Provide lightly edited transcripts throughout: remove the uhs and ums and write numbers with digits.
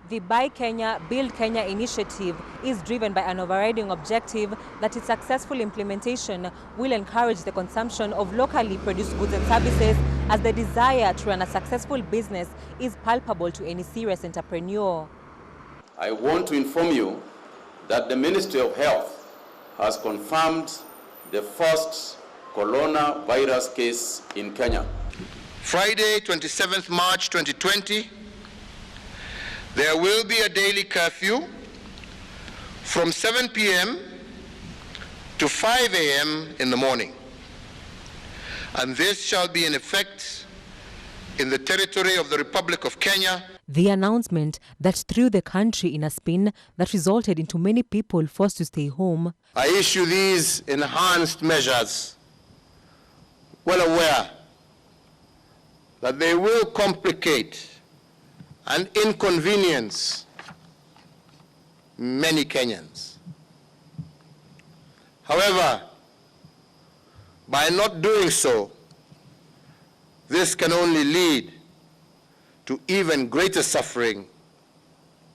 The Buy Kenya, Build Kenya initiative is driven by an overriding objective that its successful implementation will encourage the consumption of locally produced goods and services, as the desire to run a successful business is palpable to any serious entrepreneur. I want to inform you that the Ministry of Health has confirmed the first coronavirus case in Kenya. Friday, 27th March 2020, there will be a daily curfew from 7 p.m. to 5 a.m. in the morning. And this shall be in effect in the territory of the Republic of Kenya. The announcement that threw the country in a spin that resulted into many people forced to stay home. I issue these enhanced measures, well aware that they will complicate and inconvenience many Kenyans. However, by not doing so, this can only lead to even greater suffering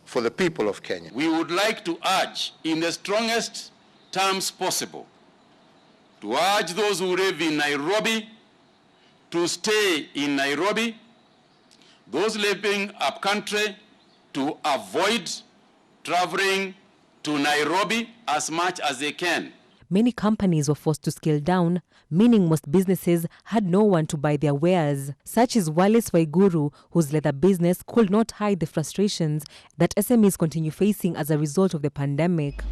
for the people of Kenya. We would like to urge, in the strongest terms possible, to urge those who live in Nairobi to stay in Nairobi, those living up country to avoid traveling to Nairobi as much as they can. Many companies were forced to scale down, meaning most businesses had no one to buy their wares. Such is Wallace Waiguru, whose leather business could not hide the frustrations that SMEs continue facing as a result of the pandemic.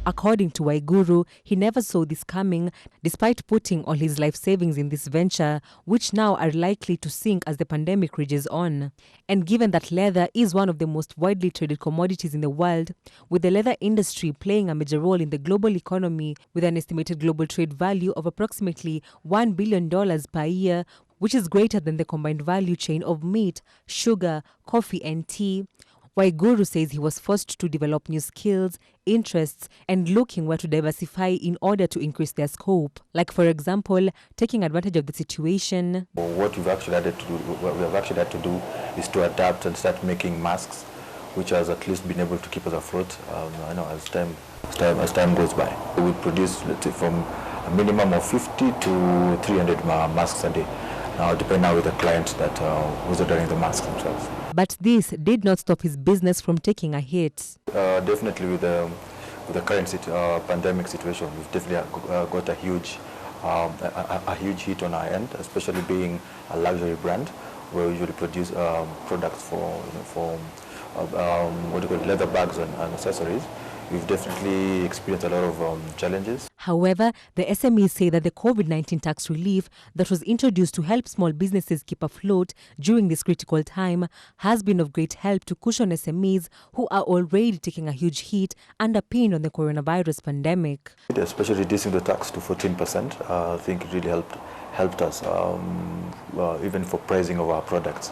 According to Waiguru, he never saw this coming, despite putting all his life savings in this venture, which now are likely to sink as the pandemic rages on. And given that leather is one of the most widely traded commodities in the world, with the leather industry playing a major role in the global economy with an estimated global trade value of approximately $1 billion per year, which is greater than the combined value chain of meat, sugar, coffee and tea, Waiguru says he was forced to develop new skills, interests, and looking where to diversify in order to increase their scope. Like, for example, taking advantage of the situation. What we've actually had to do is to adapt and start making masks, which has at least been able to keep us afloat. As time goes by, we produce, let's say, from a minimum of 50 to 300 masks a day. Now, depending on the client that who's ordering the masks themselves. But this did not stop his business from taking a hit. Definitely with the current pandemic situation, we've definitely got a huge hit on our end, especially being a luxury brand where we usually produce products for leather bags and accessories. We've definitely experienced a lot of challenges. However, the SMEs say that the COVID-19 tax relief that was introduced to help small businesses keep afloat during this critical time has been of great help to cushion SMEs who are already taking a huge hit underpinned on the coronavirus pandemic. Especially reducing the tax to 14%, I think it really helped us, even for pricing of our products,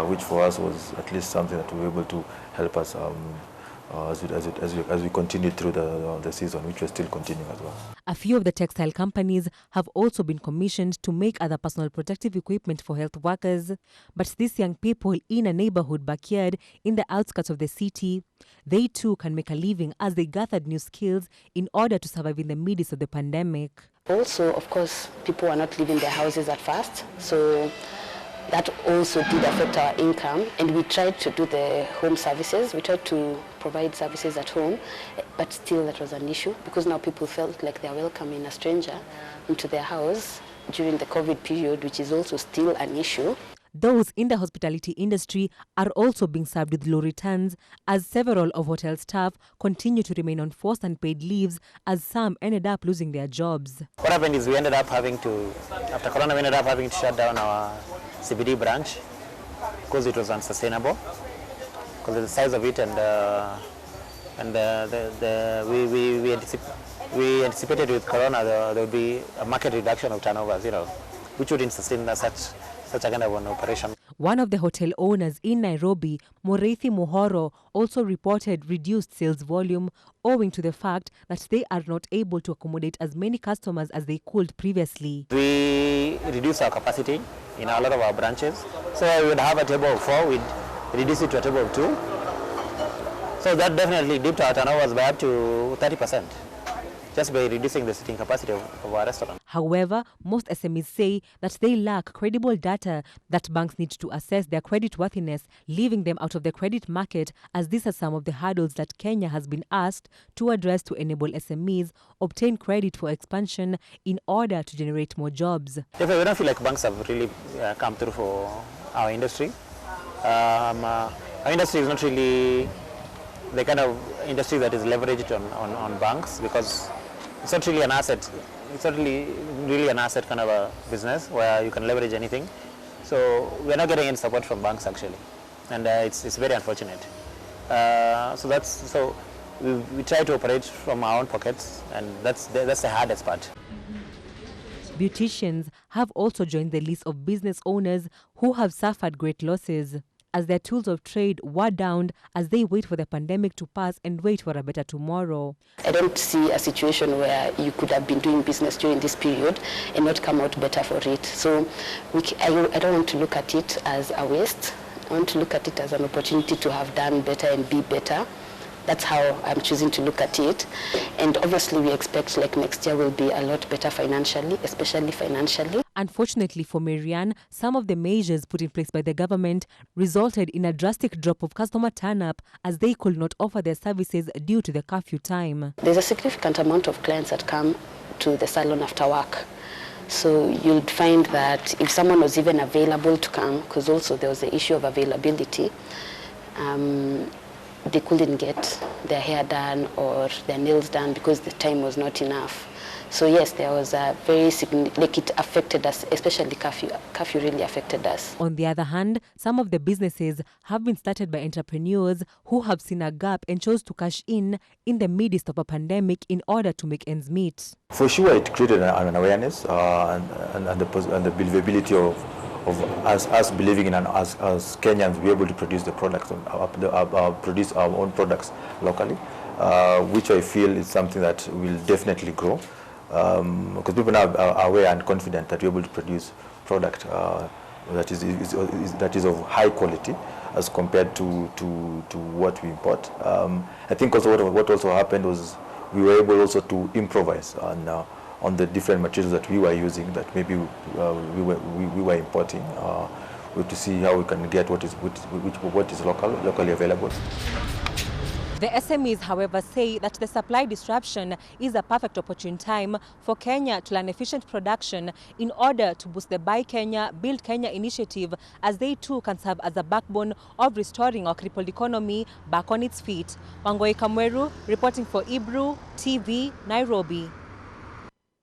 which for us was at least something that we were able to help us as we continue through the season, which we're still continuing as well. A few of the textile companies have also been commissioned to make other personal protective equipment for health workers. But these young people in a neighborhood backyard in the outskirts of the city, they too can make a living as they gathered new skills in order to survive in the midst of the pandemic. Also, of course, people are not leaving their houses at first, so that also did affect our income, and we tried to do the home services. We tried to provide services at home, but still that was an issue because now people felt like they're welcoming a stranger into their house during the COVID period, which is also still an issue. Those in the hospitality industry are also being served with low returns, as several of hotel staff continue to remain on forced unpaid leaves, as some ended up losing their jobs. What happened is we ended up having to, after Corona, we ended up having to shut down our CBD branch because it was unsustainable because of the size of it, we anticipated with Corona there would be a market reduction of turnovers, which wouldn't sustain such a kind of an operation. One of the hotel owners in Nairobi, Moreithi Muhoro, also reported reduced sales volume owing to the fact that they are not able to accommodate as many customers as they could previously. We reduced our capacity in a lot of our branches. So we would have a table of 4 with reduce it to a table of 2. So that definitely dipped our turnovers by up to 30%, just by reducing the seating capacity of our restaurant. However, most SMEs say that they lack credible data that banks need to assess their creditworthiness, leaving them out of the credit market, as these are some of the hurdles that Kenya has been asked to address to enable SMEs obtain credit for expansion in order to generate more jobs. Definitely, we don't feel like banks have really come through for our industry. Our industry is not really the kind of industry that is leveraged on banks, because it's not really an asset. It's not really an asset kind of a business where you can leverage anything. So we're not getting any support from banks actually, and it's very unfortunate. So we try to operate from our own pockets, and that's the hardest part. Beauticians have also joined the list of business owners who have suffered great losses, as their tools of trade were downed as they wait for the pandemic to pass and wait for a better tomorrow. I don't see a situation where you could have been doing business during this period and not come out better for it. So I don't want to look at it as a waste. I want to look at it as an opportunity to have done better and be better. That's how I'm choosing to look at it. And obviously we expect like next year will be a lot better financially, especially financially. Unfortunately for Marianne, some of the measures put in place by the government resulted in a drastic drop of customer turn-up, as they could not offer their services due to the curfew time. There's a significant amount of clients that come to the salon after work. So you'll find that if someone was even available to come, because also there was the issue of availability, they couldn't get their hair done or their nails done because the time was not enough. So yes, there was a very significant, like it affected us, especially curfew. Curfew really affected us. On the other hand, some of the businesses have been started by entrepreneurs who have seen a gap and chose to cash in the midst of a pandemic in order to make ends meet. For sure, it created an awareness and the believability of us believing in as Kenyans be able to produce the products, produce our own products locally, which I feel is something that will definitely grow, because people now are aware and confident that we're able to produce product that is of high quality as compared to what we import. I think also what also happened was we were able also to improvise on the different materials that we were using, that maybe we were importing, to see how we can get what is locally available. The SMEs, however, say that the supply disruption is a perfect opportune time for Kenya to learn efficient production in order to boost the Buy Kenya, Build Kenya initiative, as they too can serve as a backbone of restoring our crippled economy back on its feet. Wangoi Kamweru reporting for Ibru TV, Nairobi.